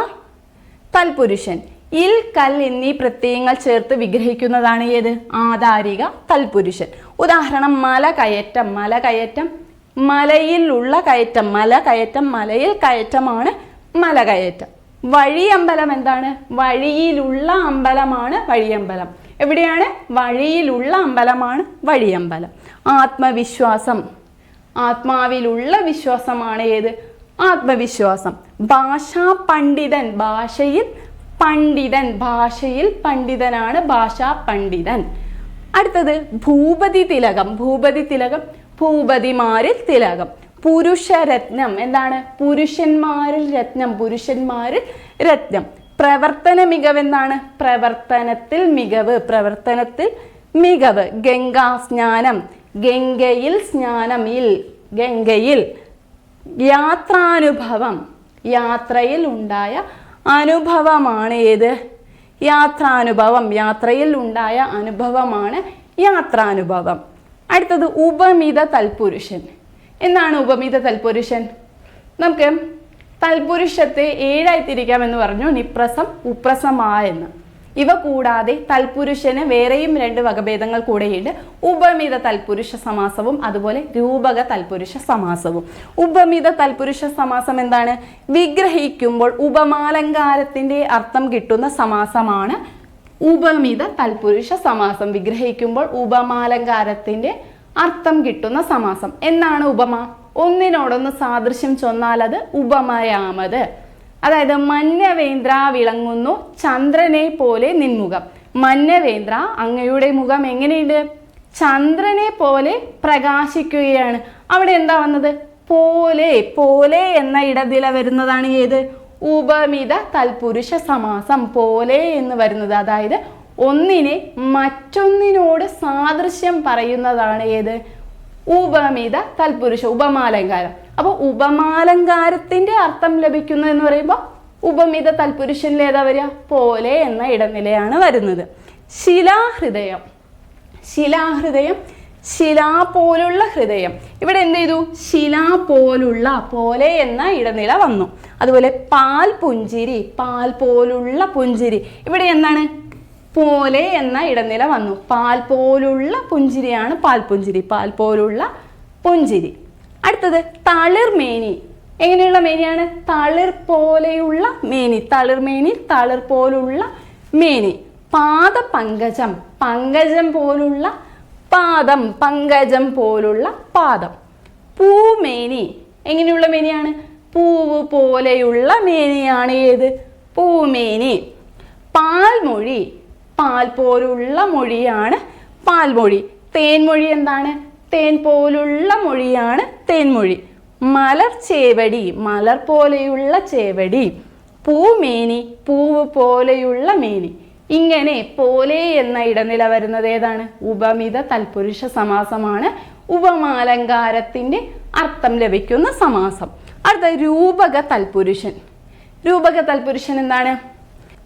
തൽപുരുഷൻ. ഇൽ, കൽ എന്നീ പ്രത്യയങ്ങൾ ചേർത്ത് വിഗ്രഹിക്കുന്നതാണ് ഏത്? ആധാരിക തൽപുരുഷൻ. ഉദാഹരണം മല കയറ്റം. മല കയറ്റം, മലയിലുള്ള കയറ്റം. മല കയറ്റം, മലയിൽ കയറ്റമാണ് മലകയറ്റം. വഴിയമ്പലം എന്താണ്? വഴിയിലുള്ള അമ്പലമാണ് വഴിയമ്പലം. എവിടെയാണ്? വഴിയിലുള്ള അമ്പലമാണ് വഴിയമ്പലം. ആത്മവിശ്വാസം, ആത്മാവിലുള്ള വിശ്വാസമാണ് ഏത്? ആത്മവിശ്വാസം. ഭാഷാ പണ്ഡിതൻ, ഭാഷയിൽ പണ്ഡിതൻ, ഭാഷയിൽ പണ്ഡിതനാണ് ഭാഷാ പണ്ഡിതൻ. അടുത്തത് ഭൂപതി തിലകം. ഭൂപതി തിലകം, ഭൂപതിമാരിൽ തിലകം. പുരുഷരത്നം എന്താണ്? പുരുഷന്മാരിൽ രത്നം, പുരുഷന്മാരിൽ രത്നം. പ്രവർത്തന മികവ് എന്താണ്? പ്രവർത്തനത്തിൽ മികവ്, പ്രവർത്തനത്തിൽ മികവ്. ഗംഗാ സ്നാനം, ഗംഗയിൽ സ്നാനം, ഇൽ, ഗംഗയിൽ. യാത്രാനുഭവം, യാത്രയിൽ ഉണ്ടായ അനുഭവമാണ് ഏത്? യാത്രാനുഭവം, യാത്രയിൽ ഉണ്ടായ അനുഭവമാണ് യാത്രാനുഭവം. അടുത്തത് ഉപമിത തൽപുരുഷൻ. എന്താണ് ഉപമിത തൽപുരുഷൻ? നമുക്ക് തൽപുരുഷത്തെ 7ആയി തിരിക്കാമെന്ന് പറഞ്ഞു. നിപ്രസം, ഉപ്രസം, ആ എന്ന്. ഇവ കൂടാതെ തൽപുരുഷന് വേറെയും 2 വകഭേദങ്ങൾ കൂടെയുണ്ട്. ഉപമിത തൽപുരുഷ സമാസവും അതുപോലെ രൂപക തൽപുരുഷ സമാസവും. ഉപമിത തൽപുരുഷ സമാസം എന്താണ്? വിഗ്രഹിക്കുമ്പോൾ ഉപമാലങ്കാരത്തിന്റെ അർത്ഥം കിട്ടുന്ന സമാസമാണ് ഉപമിത തൽപുരുഷ സമാസം. വിഗ്രഹിക്കുമ്പോൾ ഉപമാലങ്കാരത്തിന്റെ അർത്ഥം കിട്ടുന്ന സമാസം. എന്നാണ് ഉപമ? ഒന്നിനോടൊന്ന് സാദൃശ്യം ചൊന്നാൽ അത് ഉപമയാമത്. അതായത് മന്യവേന്ദ്ര വിളങ്ങുന്നു ചന്ദ്രനെ പോലെ നിൻമുഖം. മന്യവേന്ദ്ര, അങ്ങയുടെ മുഖം എങ്ങനെയുണ്ട്? ചന്ദ്രനെ പോലെ പ്രകാശിക്കുകയാണ്. അവിടെ എന്താ വന്നത്? പോലെ. പോലെ എന്ന ഇടനില വരുന്നതാണ് ഏത്? ഉപമിത തൽപുരുഷ സമാസം. പോലെ എന്ന് വരുന്നത്, അതായത് ഒന്നിനെ മറ്റൊന്നിനോട് സാദൃശ്യം പറയുന്നതാണ് ഏത്? ഉപമിത തൽപുരുഷ, ഉപമാലങ്കാരം. അപ്പൊ ഉപമാലങ്കാരത്തിന്റെ അർത്ഥം ലഭിക്കുന്നു എന്ന് പറയുമ്പോൾ ഉപമിത തൽപുരുഷനിൽ ഏതാ വരിക? പോലെ എന്ന ഇടനിലയാണ് വരുന്നത്. ശിലാഹൃദയം. ശിലാഹൃദയം, ശിലാ പോലുള്ള ഹൃദയം. ഇവിടെ എന്ത് ചെയ്തു? ശിലാ പോലുള്ള, പോലെ എന്ന ഇടനില വന്നു. അതുപോലെ പാൽ പുഞ്ചിരി, പാൽ പോലുള്ള പുഞ്ചിരി. ഇവിടെ എന്താണ്? പോലെ എന്ന ഇടനില വന്നു. പാൽ പോലുള്ള പുഞ്ചിരിയാണ് പാൽപുഞ്ചിരി, പാൽ പോലുള്ള പുഞ്ചിരി. അടുത്തത് തളിർമേനി. എങ്ങനെയുള്ള മേനിയാണ്? തളിർ പോലെയുള്ള മേനി. തളിർമേനി, തളിർ പോലുള്ള മേനി. പാദപങ്കജം, പങ്കജം പോലുള്ള പാദം, പങ്കജം പോലുള്ള പാദം. പൂമേനി. എങ്ങനെയുള്ള മേനിയാണ്? പൂവ് പോലെയുള്ള മേനിയാണ് ഏത്? പൂമേനി. പാൽമൊഴി, പാൽ പോലുള്ള മൊഴിയാണ് പാൽമൊഴി. തേൻമൊഴി എന്താണ്? തേൻ പോലുള്ള മൊഴിയാണ് തേൻമൊഴി. മലർ ചേവടി, മലർ പോലെയുള്ള ചേവടി. പൂമേനി, പൂവ് പോലെയുള്ള മേനി. ഇങ്ങനെ പോലെ എന്ന ഇടനില വരുന്നത് ഏതാണ്? ഉപമിത തൽപുരുഷ സമാസമാണ്. ഉപമാലങ്കാരത്തിന്റെ അർത്ഥം ലഭിക്കുന്ന സമാസം. അടുത്ത രൂപക തൽപുരുഷൻ. രൂപക തൽപുരുഷൻ എന്താണ്?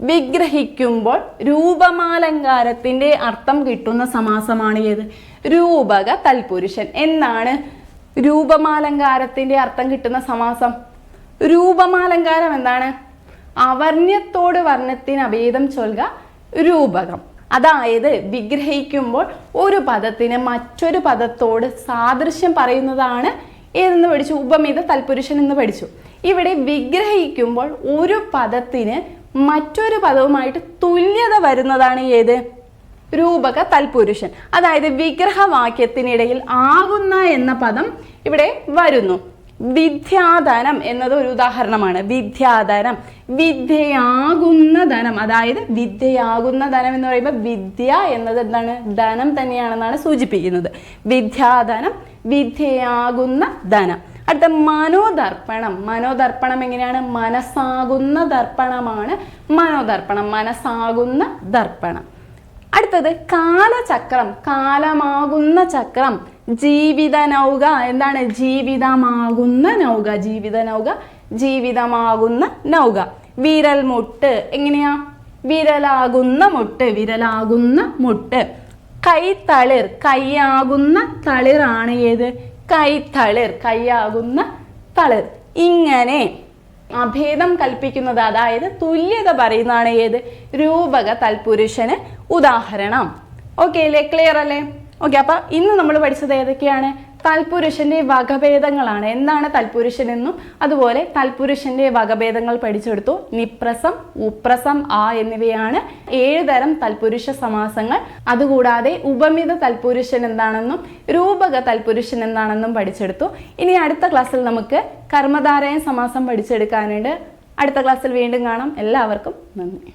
വിഗ്രഹിക്കുമ്പോൾ രൂപമാലങ്കാരത്തിന്റെ അർത്ഥം കിട്ടുന്ന സമാസമാണ് ഏത്? രൂപക തൽപുരുഷൻ. എന്നാണ് രൂപമാലങ്കാരത്തിന്റെ അർത്ഥം കിട്ടുന്ന സമാസം? രൂപമാലങ്കാരം എന്താണ്? അവർണ്യത്തോട് വർണ്ണത്തിന് അഭേദം ചൊൽക രൂപകം. അതായത് വിഗ്രഹിക്കുമ്പോൾ ഒരു പദത്തിന് മറ്റൊരു പദത്തോട് സാദൃശ്യം പറയുന്നതാണ് ഏതെന്ന് പഠിച്ചു? ഉപമിത തൽപുരുഷൻ എന്ന് പഠിച്ചു. ഇവിടെ വിഗ്രഹിക്കുമ്പോൾ ഒരു പദത്തിന് മറ്റൊരു പദവുമായിട്ട് തുല്യത വരുന്നതാണ് ഏത്? രൂപക തൽപുരുഷൻ. അതായത് വിഗ്രഹവാക്യത്തിനിടയിൽ ആകുന്ന എന്ന പദം ഇവിടെ വരുന്നു. വിദ്യാധനം എന്നത് ഒരു ഉദാഹരണമാണ്. വിദ്യാധനം, വിദ്യയാകുന്ന ധനം. അതായത് വിദ്യയാകുന്ന ധനം എന്ന് പറയുമ്പോൾ വിദ്യ എന്നത് എന്താണ്? ധനം തന്നെയാണെന്നാണ് സൂചിപ്പിക്കുന്നത്. വിദ്യാധനം, വിദ്യയാകുന്ന ധനം. അടുത്ത മനോദർപ്പണം. മനോദർപ്പണം എങ്ങനെയാണ്? മനസ്സാകുന്ന ദർപ്പണമാണ് മനോദർപ്പണം. മനസ്സാകുന്ന ദർപ്പണം. അടുത്തത് കാലചക്രം, കാലമാകുന്ന ചക്രം. ജീവിത നൗക എന്താണ്? ജീവിതമാകുന്ന നൗക. ജീവിത നൗക, ജീവിതമാകുന്ന നൗക. വിരൽ മുട്ട് എങ്ങനെയാ? വിരലാകുന്ന മുട്ട്. വിരലാകുന്ന മുട്ട്. കൈത്തളിർ, കൈയാകുന്ന തളിറാണ് ഏത്? കൈത്തളിർ, കൈയാകുന്ന തളിർ. ഇങ്ങനെ അഭേദം കൽപ്പിക്കുന്നത്, അതായത് തുല്യത പറയുന്നതാണ് ഏത്? രൂപക തൽപുരുഷന് ഉദാഹരണം. ഓക്കെ അല്ലേ? ക്ലിയർ അല്ലേ? ഓക്കെ, അപ്പൊ ഇന്ന് നമ്മൾ പഠിച്ചത് ഏതൊക്കെയാണ്? തൽപുരുഷന്റെ വകഭേദങ്ങളാണ്. എന്താണ് തൽപുരുഷൻ എന്നും അതുപോലെ തൽപുരുഷന്റെ വകഭേദങ്ങൾ പഠിച്ചെടുത്തു. നിപ്രസം, ഉപ്രസം, ആ എന്നിവയാണ് 7 തരം തൽപുരുഷ സമാസങ്ങൾ. അതുകൂടാതെ ഉപമിത തൽപുരുഷൻ എന്താണെന്നും രൂപക തൽപുരുഷൻ എന്താണെന്നും പഠിച്ചെടുത്തു. ഇനി അടുത്ത ക്ലാസ്സിൽ നമുക്ക് കർമ്മധാരയ സമാസം പഠിച്ചെടുക്കാനുണ്ട്. അടുത്ത ക്ലാസ്സിൽ വീണ്ടും കാണാം. എല്ലാവർക്കും നന്ദി.